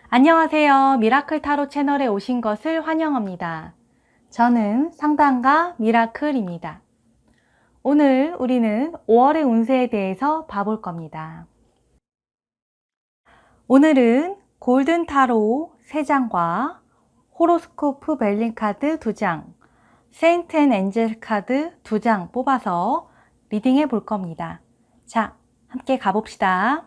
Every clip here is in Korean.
안녕하세요. 미라클 타로 채널에 오신 것을 환영합니다. 저는 상담가 미라클입니다. 오늘 우리는 5월의 운세에 대해서 봐볼 겁니다. 오늘은 골든 타로 3장과 호로스코프 벨링 카드 2장, 세인트 앤 엔젤 카드 2장 뽑아서 리딩해 볼 겁니다. 자, 함께 가봅시다.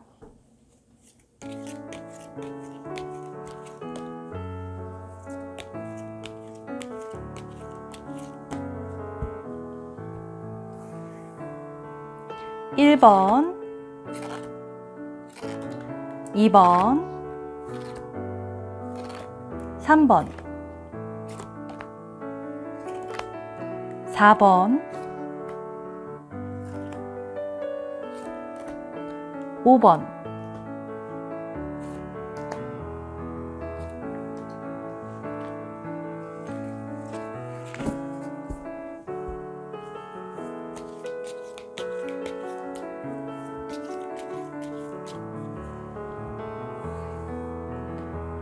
1번, 2번, 3번, 4번, 5번,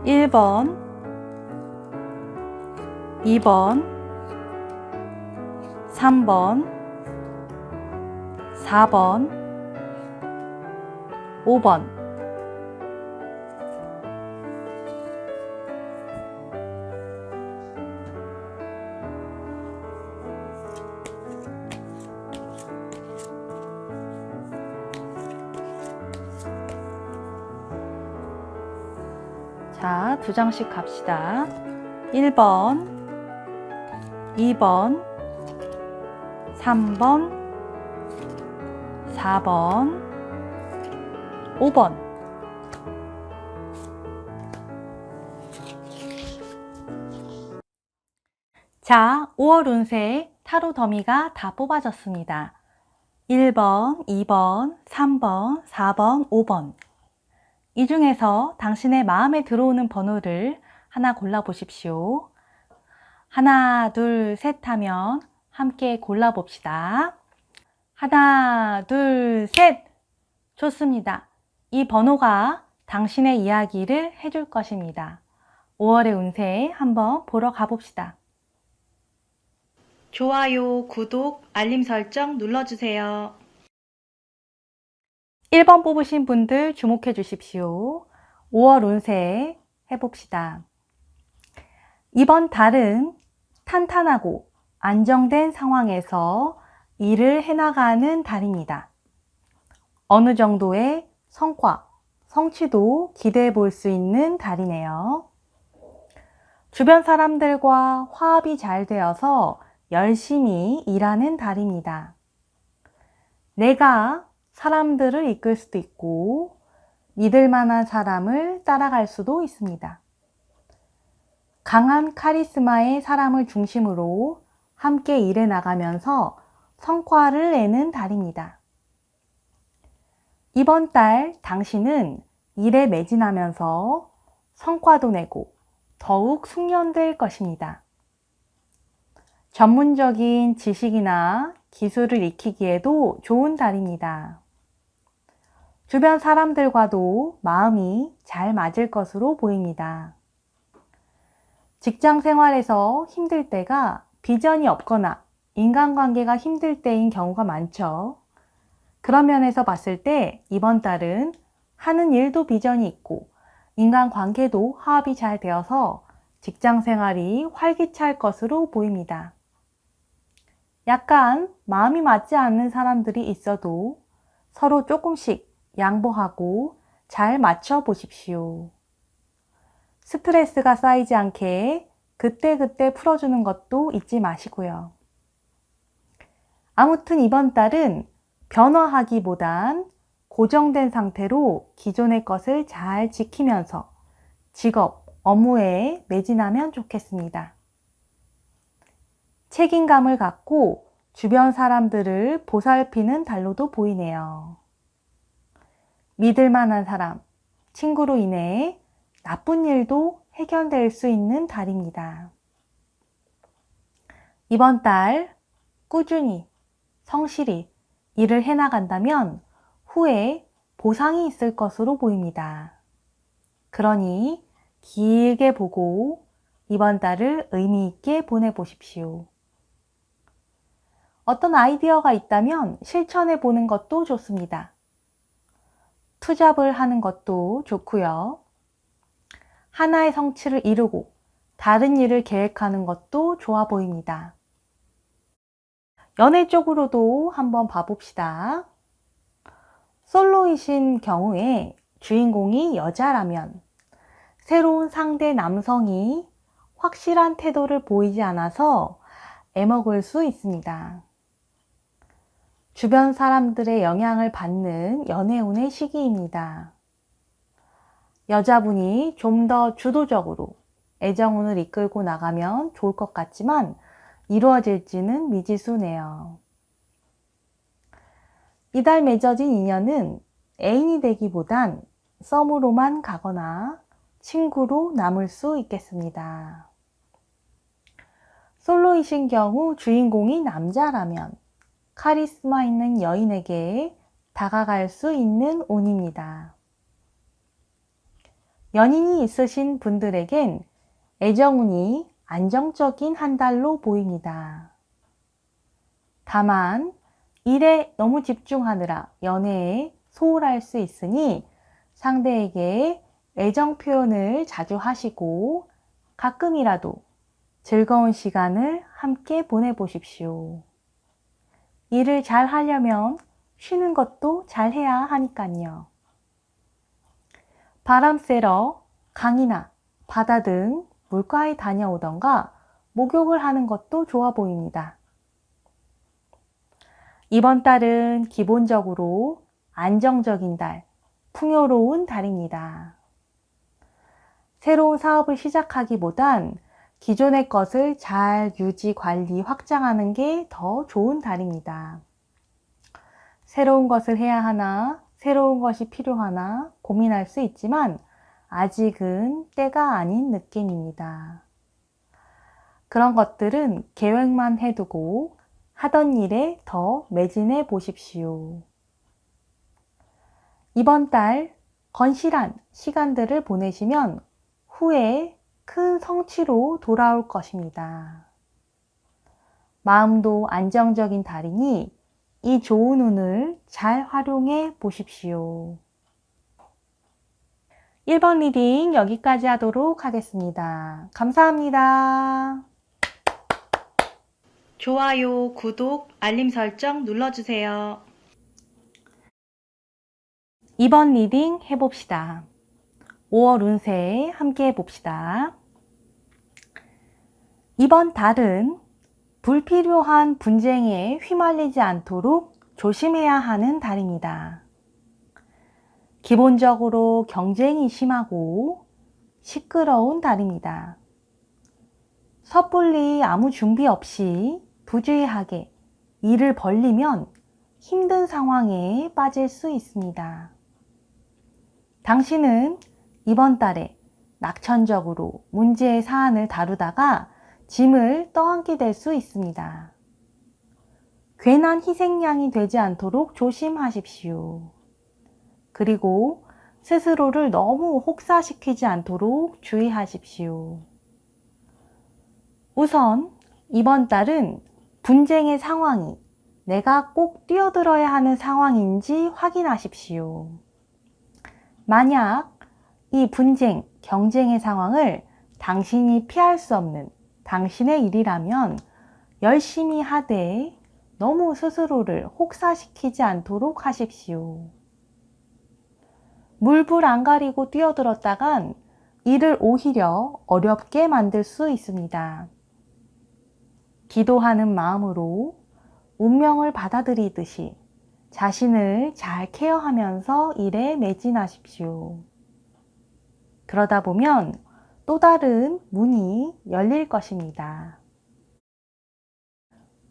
1번, 2번, 3번, 4번, 5번. 자, 2장씩 갑시다. 1번, 2번, 3번, 4번, 5번. 자, 5월 운세 타로 더미가 다 뽑아졌습니다. 1번, 2번, 3번, 4번, 5번. 이 중에서 당신의 마음에 들어오는 번호를 하나 골라보십시오. 하나, 둘, 셋 하면 함께 골라봅시다. 하나, 둘, 셋! 좋습니다. 이 번호가 당신의 이야기를 해줄 것입니다. 5월의 운세 한번 보러 가봅시다. 좋아요, 구독, 알림 설정 눌러주세요. 1번 뽑으신 분들 주목해 주십시오. 5월 운세 해봅시다. 이번 달은 탄탄하고 안정된 상황에서 일을 해나가는 달입니다. 어느 정도의 성과, 성취도 기대해 볼 수 있는 달이네요. 주변 사람들과 화합이 잘 되어서 열심히 일하는 달입니다. 내가 사람들을 이끌 수도 있고 믿을 만한 사람을 따라갈 수도 있습니다. 강한 카리스마의 사람을 중심으로 함께 일해 나가면서 성과를 내는 달입니다. 이번 달 당신은 일에 매진하면서 성과도 내고 더욱 숙련될 것입니다. 전문적인 지식이나 기술을 익히기에도 좋은 달입니다. 주변 사람들과도 마음이 잘 맞을 것으로 보입니다. 직장 생활에서 힘들 때가 비전이 없거나 인간관계가 힘들 때인 경우가 많죠. 그런 면에서 봤을 때 이번 달은 하는 일도 비전이 있고 인간관계도 화합이 잘 되어서 직장 생활이 활기찰 것으로 보입니다. 약간 마음이 맞지 않는 사람들이 있어도 서로 조금씩 양보하고 잘 맞춰 보십시오. 스트레스가 쌓이지 않게 그때그때 풀어주는 것도 잊지 마시고요. 아무튼 이번 달은 변화하기보단 고정된 상태로 기존의 것을 잘 지키면서 직업, 업무에 매진하면 좋겠습니다. 책임감을 갖고 주변 사람들을 보살피는 달로도 보이네요. 믿을 만한 사람, 친구로 인해 나쁜 일도 해결될 수 있는 달입니다. 이번 달 꾸준히, 성실히 일을 해나간다면 후에 보상이 있을 것으로 보입니다. 그러니 길게 보고 이번 달을 의미 있게 보내보십시오. 어떤 아이디어가 있다면 실천해 보는 것도 좋습니다. 투잡을 하는 것도 좋고요. 하나의 성취를 이루고 다른 일을 계획하는 것도 좋아 보입니다. 연애 쪽으로도 한번 봐봅시다. 솔로이신 경우에 주인공이 여자라면 새로운 상대 남성이 확실한 태도를 보이지 않아서 애먹을 수 있습니다. 주변 사람들의 영향을 받는 연애운의 시기입니다. 여자분이 좀 더 주도적으로 애정운을 이끌고 나가면 좋을 것 같지만 이루어질지는 미지수네요. 이달 맺어진 인연은 애인이 되기보단 썸으로만 가거나 친구로 남을 수 있겠습니다. 솔로이신 경우 주인공이 남자라면 카리스마 있는 여인에게 다가갈 수 있는 운입니다. 연인이 있으신 분들에겐 애정운이 안정적인 한 달로 보입니다. 다만 일에 너무 집중하느라 연애에 소홀할 수 있으니 상대에게 애정 표현을 자주 하시고 가끔이라도 즐거운 시간을 함께 보내보십시오. 일을 잘 하려면 쉬는 것도 잘 해야 하니까요. 바람 쐬러 강이나 바다 등 물가에 다녀오던가 목욕을 하는 것도 좋아 보입니다. 이번 달은 기본적으로 안정적인 달, 풍요로운 달입니다. 새로운 사업을 시작하기보단 기존의 것을 잘 유지, 관리, 확장하는 게 더 좋은 달입니다. 새로운 것을 해야 하나, 새로운 것이 필요하나 고민할 수 있지만 아직은 때가 아닌 느낌입니다. 그런 것들은 계획만 해두고 하던 일에 더 매진해 보십시오. 이번 달 건실한 시간들을 보내시면 후에 큰 성취로 돌아올 것입니다. 마음도 안정적인 달이니 이 좋은 운을 잘 활용해 보십시오. 1번 리딩 여기까지 하도록 하겠습니다. 감사합니다. 좋아요, 구독, 알림 설정 눌러주세요. 2번 리딩 해봅시다. 5월 운세 함께 해봅시다. 이번 달은 불필요한 분쟁에 휘말리지 않도록 조심해야 하는 달입니다. 기본적으로 경쟁이 심하고 시끄러운 달입니다. 섣불리 아무 준비 없이 부주의하게 일을 벌리면 힘든 상황에 빠질 수 있습니다. 당신은 이번 달에 낙천적으로 문제의 사안을 다루다가 짐을 떠안게 될 수 있습니다. 괜한 희생양이 되지 않도록 조심하십시오. 그리고 스스로를 너무 혹사시키지 않도록 주의하십시오. 우선 이번 달은 분쟁의 상황이 내가 꼭 뛰어들어야 하는 상황인지 확인하십시오. 만약 이 분쟁, 경쟁의 상황을 당신이 피할 수 없는 당신의 일이라면 열심히 하되 너무 스스로를 혹사시키지 않도록 하십시오. 물불 안 가리고 뛰어들었다간 일을 오히려 어렵게 만들 수 있습니다. 기도하는 마음으로 운명을 받아들이듯이 자신을 잘 케어하면서 일에 매진하십시오. 그러다 보면 또 다른 문이 열릴 것입니다.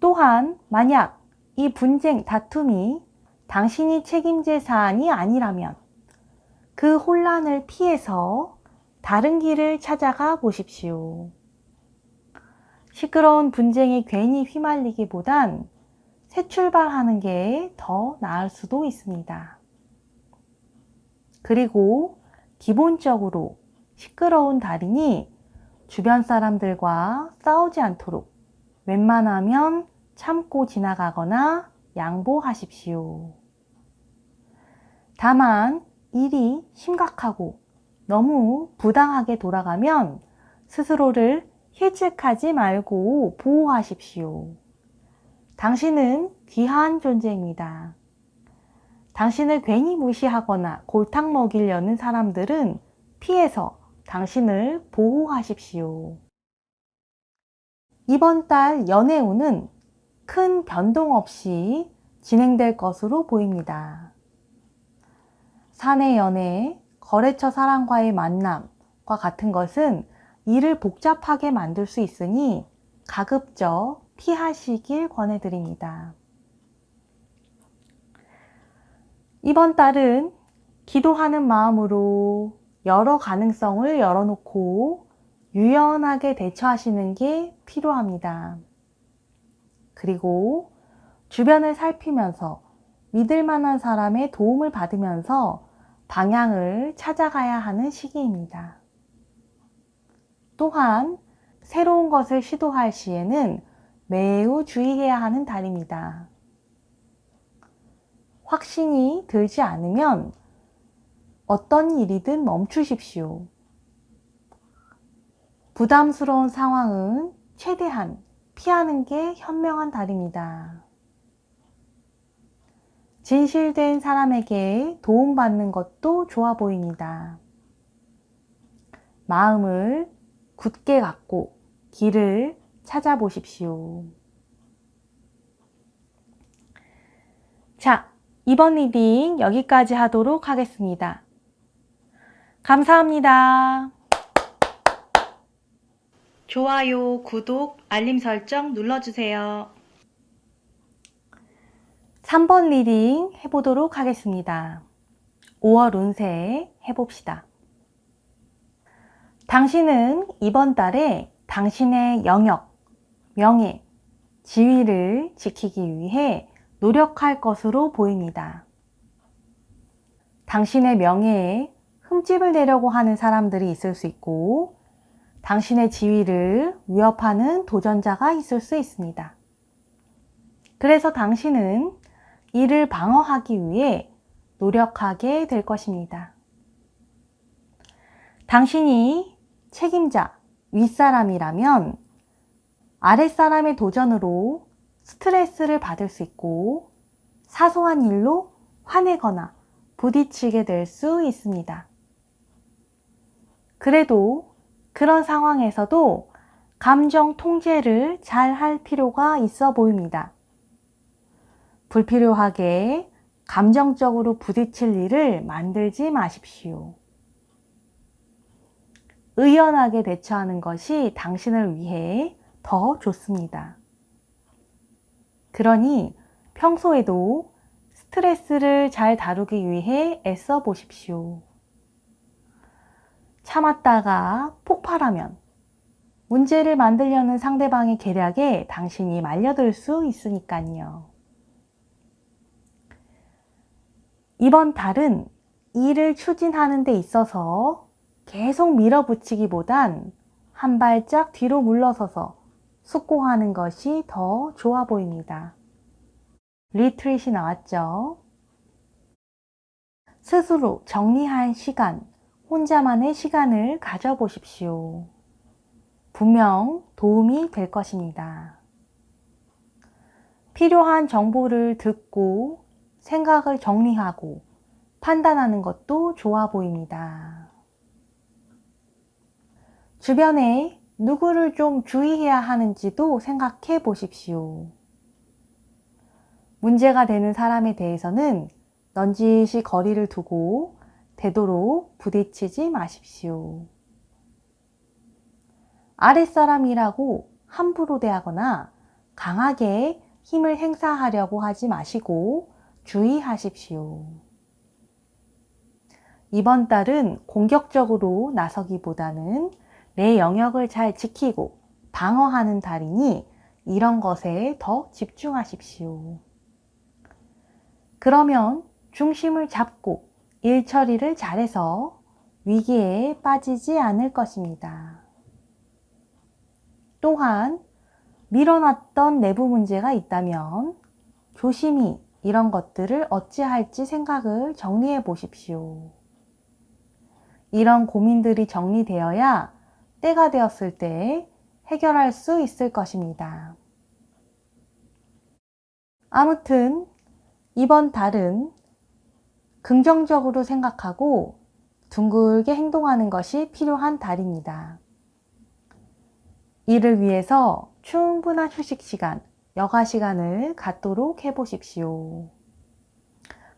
또한 만약 이 분쟁, 다툼이 당신이 책임질 사안이 아니라면 그 혼란을 피해서 다른 길을 찾아가 보십시오. 시끄러운 분쟁에 괜히 휘말리기보단 새 출발하는 게 더 나을 수도 있습니다. 그리고 기본적으로 시끄러운 달이니 주변 사람들과 싸우지 않도록 웬만하면 참고 지나가거나 양보하십시오. 다만 일이 심각하고 너무 부당하게 돌아가면 스스로를 실직하지 말고 보호하십시오. 당신은 귀한 존재입니다. 당신을 괜히 무시하거나 골탕 먹이려는 사람들은 피해서 당신을 보호하십시오. 이번 달 연애운은 큰 변동 없이 진행될 것으로 보입니다. 사내 연애, 거래처 사람과의 만남과 같은 것은 일을 복잡하게 만들 수 있으니 가급적 피하시길 권해드립니다. 이번 달은 기도하는 마음으로 여러 가능성을 열어놓고 유연하게 대처하시는 게 필요합니다. 그리고 주변을 살피면서 믿을 만한 사람의 도움을 받으면서 방향을 찾아가야 하는 시기입니다. 또한 새로운 것을 시도할 시에는 매우 주의해야 하는 달입니다. 확신이 들지 않으면 어떤 일이든 멈추십시오. 부담스러운 상황은 최대한 피하는 게 현명한 달입니다. 진실된 사람에게 도움받는 것도 좋아 보입니다. 마음을 굳게 갖고 길을 찾아보십시오. 자, 이번 리딩 여기까지 하도록 하겠습니다. 감사합니다. 좋아요, 구독, 알림 설정 눌러주세요. 3번 리딩 해보도록 하겠습니다. 5월 운세 해봅시다. 당신은 이번 달에 당신의 영역, 명예, 지위를 지키기 위해 노력할 것으로 보입니다. 당신의 명예에 흠집을 내려고 하는 사람들이 있을 수 있고 당신의 지위를 위협하는 도전자가 있을 수 있습니다. 그래서 당신은 이를 방어하기 위해 노력하게 될 것입니다. 당신이 책임자, 윗사람이라면 아랫사람의 도전으로 스트레스를 받을 수 있고 사소한 일로 화내거나 부딪히게 될 수 있습니다. 그래도 그런 상황에서도 감정 통제를 잘 할 필요가 있어 보입니다. 불필요하게 감정적으로 부딪힐 일을 만들지 마십시오. 의연하게 대처하는 것이 당신을 위해 더 좋습니다. 그러니 평소에도 스트레스를 잘 다루기 위해 애써 보십시오. 참았다가 폭발하면 문제를 만들려는 상대방의 계략에 당신이 말려들 수 있으니까요. 이번 달은 일을 추진하는 데 있어서 계속 밀어붙이기보단 한 발짝 뒤로 물러서서 숙고하는 것이 더 좋아 보입니다. 리트릿이 나왔죠. 스스로 정리할 시간, 혼자만의 시간을 가져보십시오. 분명 도움이 될 것입니다. 필요한 정보를 듣고 생각을 정리하고 판단하는 것도 좋아 보입니다. 주변에 누구를 좀 주의해야 하는지도 생각해 보십시오. 문제가 되는 사람에 대해서는 넌지시 거리를 두고 되도록 부딪히지 마십시오. 아랫사람이라고 함부로 대하거나 강하게 힘을 행사하려고 하지 마시고 주의하십시오. 이번 달은 공격적으로 나서기보다는 내 영역을 잘 지키고 방어하는 달이니 이런 것에 더 집중하십시오. 그러면 중심을 잡고 일 처리를 잘해서 위기에 빠지지 않을 것입니다. 또한 밀어놨던 내부 문제가 있다면 조심히 이런 것들을 어찌할지 생각을 정리해 보십시오. 이런 고민들이 정리되어야 때가 되었을 때 해결할 수 있을 것입니다. 아무튼 이번 달은 긍정적으로 생각하고 둥글게 행동하는 것이 필요한 달입니다. 이를 위해서 충분한 휴식 시간, 여가 시간을 갖도록 해보십시오.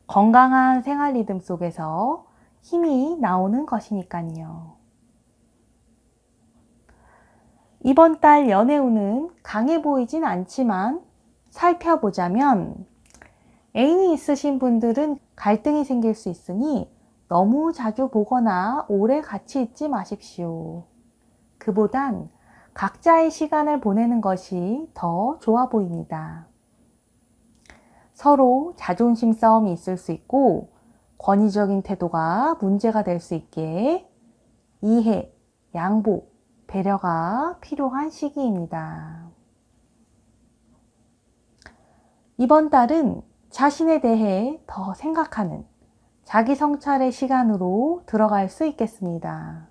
건강한 생활 리듬 속에서 힘이 나오는 것이니까요. 이번 달 연애운은 강해 보이진 않지만 살펴보자면 애인이 있으신 분들은 갈등이 생길 수 있으니 너무 자주 보거나 오래 같이 있지 마십시오. 그보단 각자의 시간을 보내는 것이 더 좋아 보입니다. 서로 자존심 싸움이 있을 수 있고 권위적인 태도가 문제가 될 수 있게 이해, 양보, 배려가 필요한 시기입니다. 이번 달은 자신에 대해 더 생각하는 자기 성찰의 시간으로 들어갈 수 있겠습니다.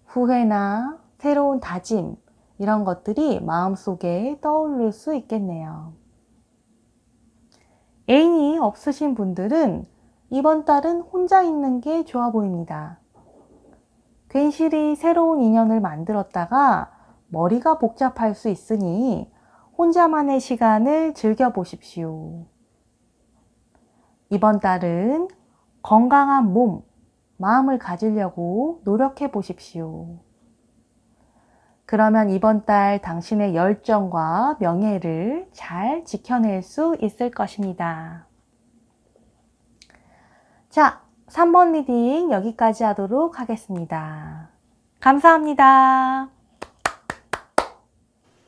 후회나 새로운 다짐, 이런 것들이 마음속에 떠오를 수 있겠네요. 애인이 없으신 분들은 이번 달은 혼자 있는 게 좋아 보입니다. 괜시리 새로운 인연을 만들었다가 머리가 복잡할 수 있으니 혼자만의 시간을 즐겨보십시오. 이번 달은 건강한 몸, 마음을 가지려고 노력해 보십시오. 그러면 이번 달 당신의 열정과 명예를 잘 지켜낼 수 있을 것입니다. 자, 3번 리딩 여기까지 하도록 하겠습니다. 감사합니다.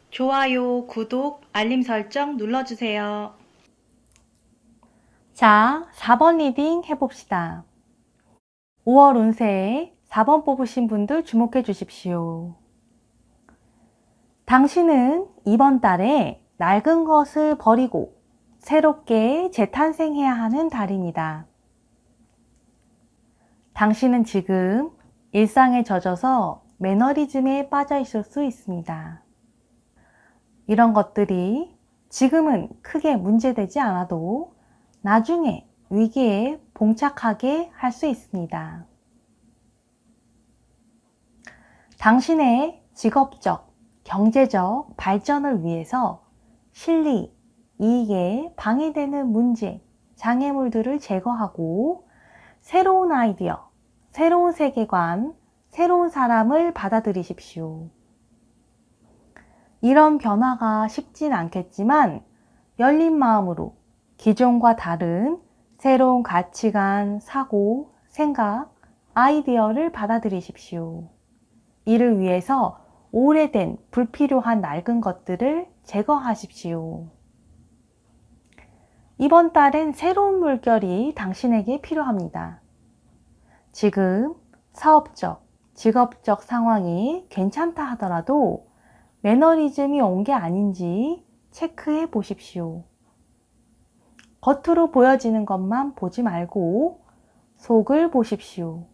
좋아요, 구독, 알림 설정 눌러주세요. 자, 4번 리딩 해봅시다. 5월 운세 4번 뽑으신 분들 주목해 주십시오. 당신은 이번 달에 낡은 것을 버리고 새롭게 재탄생해야 하는 달입니다. 당신은 지금 일상에 젖어서 매너리즘에 빠져 있을 수 있습니다. 이런 것들이 지금은 크게 문제되지 않아도 나중에 위기에 봉착하게 할 수 있습니다. 당신의 직업적, 경제적 발전을 위해서 실리, 이익에 방해되는 문제, 장애물들을 제거하고 새로운 아이디어, 새로운 세계관, 새로운 사람을 받아들이십시오. 이런 변화가 쉽진 않겠지만 열린 마음으로 기존과 다른 새로운 가치관, 사고, 생각, 아이디어를 받아들이십시오. 이를 위해서 오래된 불필요한 낡은 것들을 제거하십시오. 이번 달엔 새로운 물결이 당신에게 필요합니다. 지금 사업적, 직업적 상황이 괜찮다 하더라도 매너리즘이 온 게 아닌지 체크해 보십시오. 겉으로 보여지는 것만 보지 말고 속을 보십시오.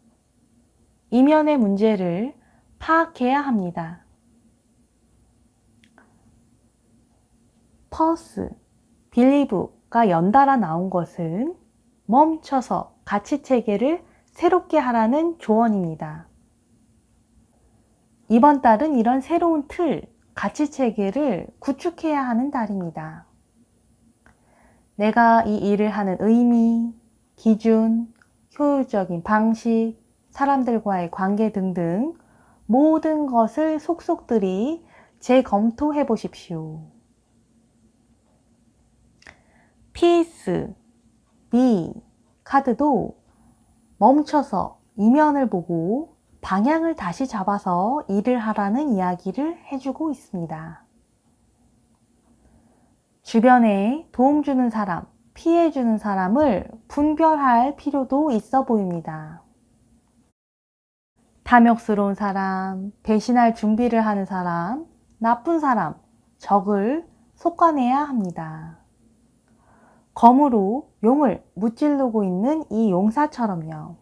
이면의 문제를 파악해야 합니다. 퍼스, 빌리브가 연달아 나온 것은 멈춰서 가치체계를 새롭게 하라는 조언입니다. 이번 달은 이런 새로운 틀, 가치체계를 구축해야 하는 달입니다. 내가 이 일을 하는 의미, 기준, 효율적인 방식, 사람들과의 관계 등등 모든 것을 속속들이 재검토해 보십시오. 피스, B 카드도 멈춰서 이면을 보고 방향을 다시 잡아서 일을 하라는 이야기를 해주고 있습니다. 주변에 도움 주는 사람, 피해 주는 사람을 분별할 필요도 있어 보입니다. 탐욕스러운 사람, 배신할 준비를 하는 사람, 나쁜 사람, 적을 솎아내야 합니다. 검으로 용을 무찌르고 있는 이 용사처럼요.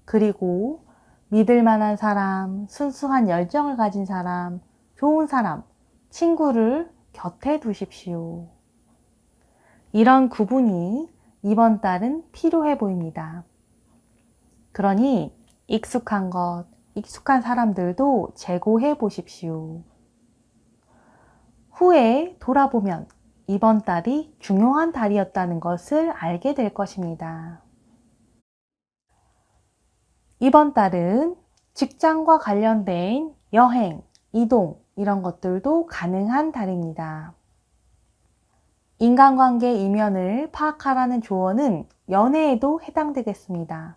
그리고 믿을 만한 사람, 순수한 열정을 가진 사람, 좋은 사람, 친구를 곁에 두십시오. 이런 구분이 이번 달은 필요해 보입니다. 그러니 익숙한 것, 익숙한 사람들도 제고해 보십시오. 후에 돌아보면 이번 달이 중요한 달이었다는 것을 알게 될 것입니다. 이번 달은 직장과 관련된 여행, 이동 이런 것들도 가능한 달입니다. 인간관계 이면을 파악하라는 조언은 연애에도 해당되겠습니다.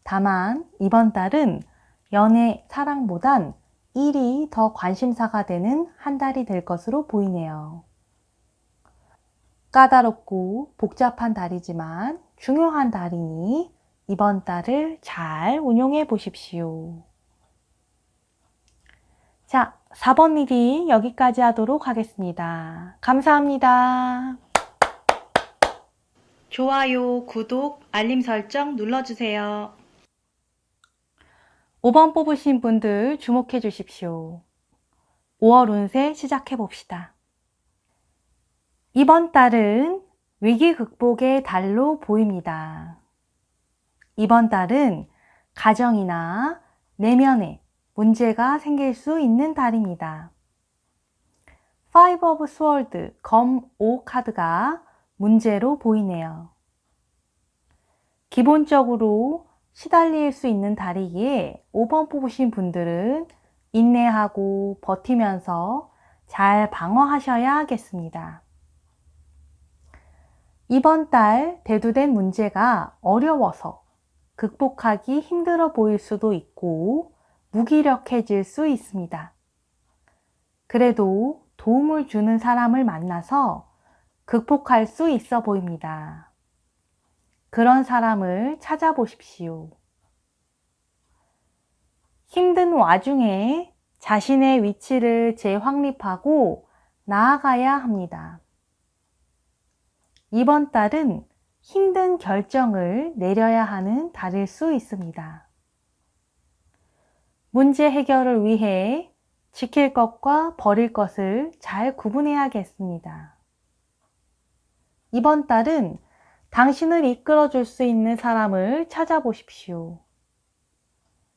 다만 이번 달은 연애, 사랑보단 일이 더 관심사가 되는 한 달이 될 것으로 보이네요. 까다롭고 복잡한 달이지만 중요한 달이니 이번 달을 잘 운용해 보십시오. 자, 4번 리딩 여기까지 하도록 하겠습니다. 감사합니다. 좋아요, 구독, 알림 설정 눌러주세요. 5번 뽑으신 분들 주목해 주십시오. 5월 운세 시작해 봅시다. 이번 달은 위기 극복의 달로 보입니다. 이번 달은 가정이나 내면에 문제가 생길 수 있는 달입니다. Five of Swords, 검 5 카드가 문제로 보이네요. 기본적으로 시달릴 수 있는 달이기에 5번 뽑으신 분들은 인내하고 버티면서 잘 방어하셔야 하겠습니다. 이번 달 대두된 문제가 어려워서 극복하기 힘들어 보일 수도 있고 무기력해질 수 있습니다. 그래도 도움을 주는 사람을 만나서 극복할 수 있어 보입니다. 그런 사람을 찾아보십시오. 힘든 와중에 자신의 위치를 재확립하고 나아가야 합니다. 이번 달은 힘든 결정을 내려야 하는 달일 수 있습니다. 문제 해결을 위해 지킬 것과 버릴 것을 잘 구분해야겠습니다. 이번 달은 당신을 이끌어 줄 수 있는 사람을 찾아보십시오.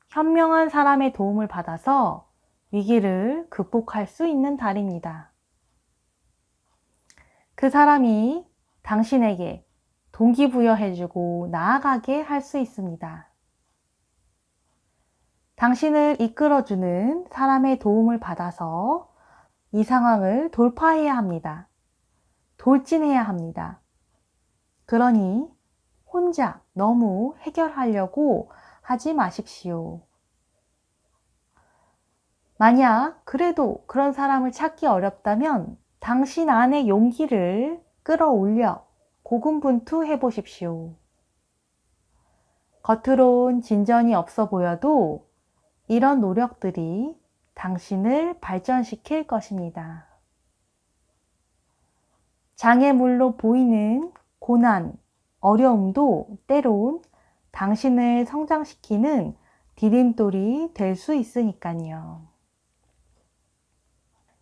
현명한 사람의 도움을 받아서 위기를 극복할 수 있는 달입니다. 그 사람이 당신에게 동기부여해주고 나아가게 할 수 있습니다. 당신을 이끌어주는 사람의 도움을 받아서 이 상황을 돌파해야 합니다. 돌진해야 합니다. 그러니 혼자 너무 해결하려고 하지 마십시오. 만약 그래도 그런 사람을 찾기 어렵다면 당신 안의 용기를 끌어올려 고군분투해 보십시오. 겉으론 진전이 없어 보여도 이런 노력들이 당신을 발전시킬 것입니다. 장애물로 보이는 고난, 어려움도 때론 당신을 성장시키는 디딤돌이 될 수 있으니까요.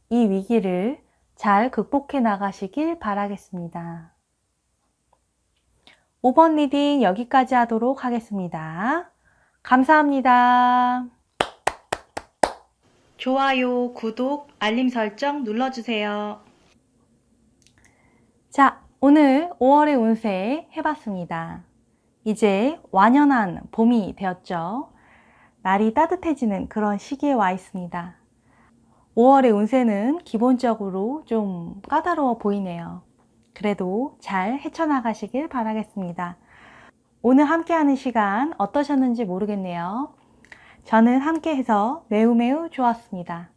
이 위기를 잘 극복해 나가시길 바라겠습니다. 5번 리딩 여기까지 하도록 하겠습니다. 감사합니다. 좋아요, 구독, 알림 설정 눌러주세요. 자, 오늘 5월의 운세 해봤습니다. 이제 완연한 봄이 되었죠. 날이 따뜻해지는 그런 시기에 와 있습니다. 5월의 운세는 기본적으로 좀 까다로워 보이네요. 그래도 잘 헤쳐나가시길 바라겠습니다. 오늘 함께하는 시간 어떠셨는지 모르겠네요. 저는 함께해서 매우 좋았습니다.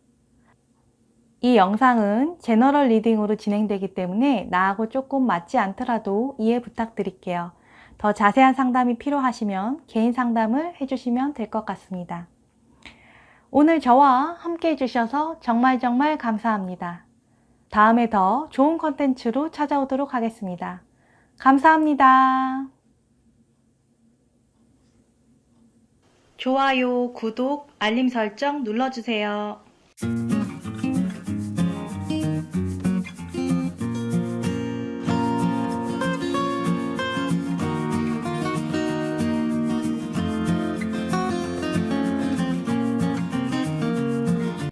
이 영상은 제너럴 리딩으로 진행되기 때문에 나하고 조금 맞지 않더라도 이해 부탁드릴게요. 더 자세한 상담이 필요하시면 개인 상담을 해주시면 될 것 같습니다. 오늘 저와 함께 해주셔서 정말 감사합니다. 다음에 더 좋은 컨텐츠로 찾아오도록 하겠습니다. 감사합니다. 좋아요, 구독, 알림 설정 눌러주세요.